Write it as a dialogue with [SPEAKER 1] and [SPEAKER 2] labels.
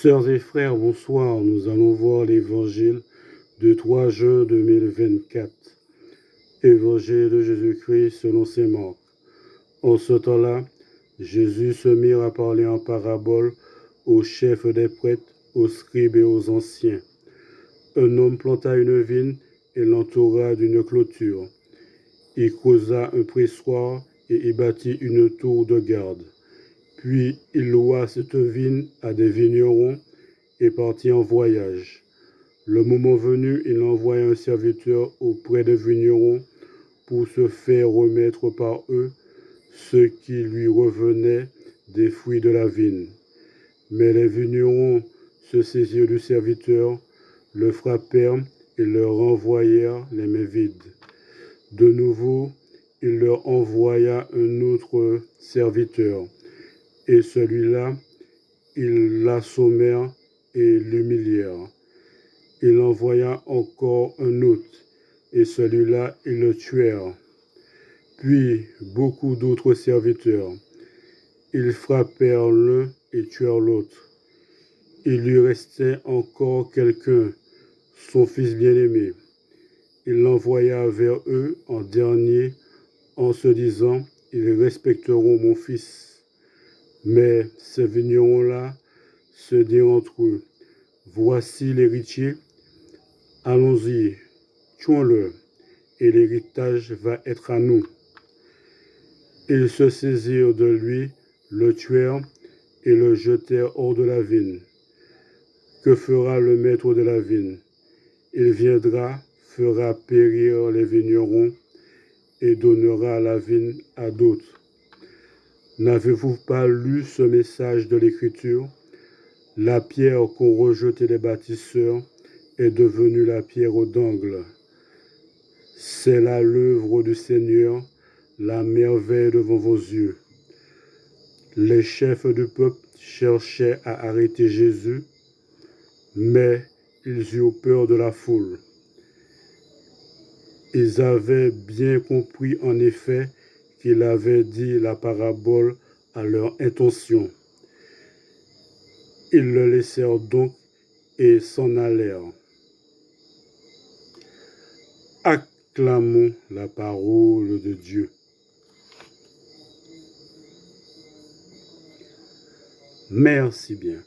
[SPEAKER 1] Sœurs et frères, bonsoir. Nous allons voir l'évangile de 3 juin 2024. Évangile de Jésus-Christ selon saint Marc. En ce temps-là, Jésus se mit à parler en parabole aux chefs des prêtres, aux scribes et aux anciens. Un homme planta une vigne et l'entoura d'une clôture. Il creusa un pressoir et y bâtit une tour de garde. Puis il loua cette vigne à des vignerons et partit en voyage. Le moment venu, il envoya un serviteur auprès des vignerons pour se faire remettre par eux ce qui lui revenait des fruits de la vigne. Mais les vignerons se saisirent du serviteur, le frappèrent et le renvoyèrent les mains vides. De nouveau, il leur envoya un autre serviteur, et celui-là, ils l'assommèrent et l'humilièrent. Il envoya encore un autre, et celui-là, ils le tuèrent. Puis beaucoup d'autres serviteurs. Ils frappèrent l'un et tuèrent l'autre. Il lui restait encore quelqu'un, son fils bien-aimé. Il l'envoya vers eux en dernier, en se disant, « Ils respecteront mon fils. » Mais ces vignerons-là se dirent entre eux, « Voici l'héritier, allons-y, tuons-le, et l'héritage va être à nous. » Ils se saisirent de lui, le tuèrent et le jetèrent hors de la vigne. Que fera le maître de la vigne? Il viendra, fera périr les vignerons et donnera la vigne à d'autres. N'avez-vous pas lu ce message de l'Écriture? La pierre qu'ont rejetée les bâtisseurs est devenue la pierre d'angle. C'est là l'œuvre du Seigneur, la merveille devant vos yeux. Les chefs du peuple cherchaient à arrêter Jésus, mais ils eurent peur de la foule. Ils avaient bien compris en effet qu'il avait dit la parabole à leur intention. Ils le laissèrent donc et s'en allèrent. Acclamons la parole de Dieu. Merci bien.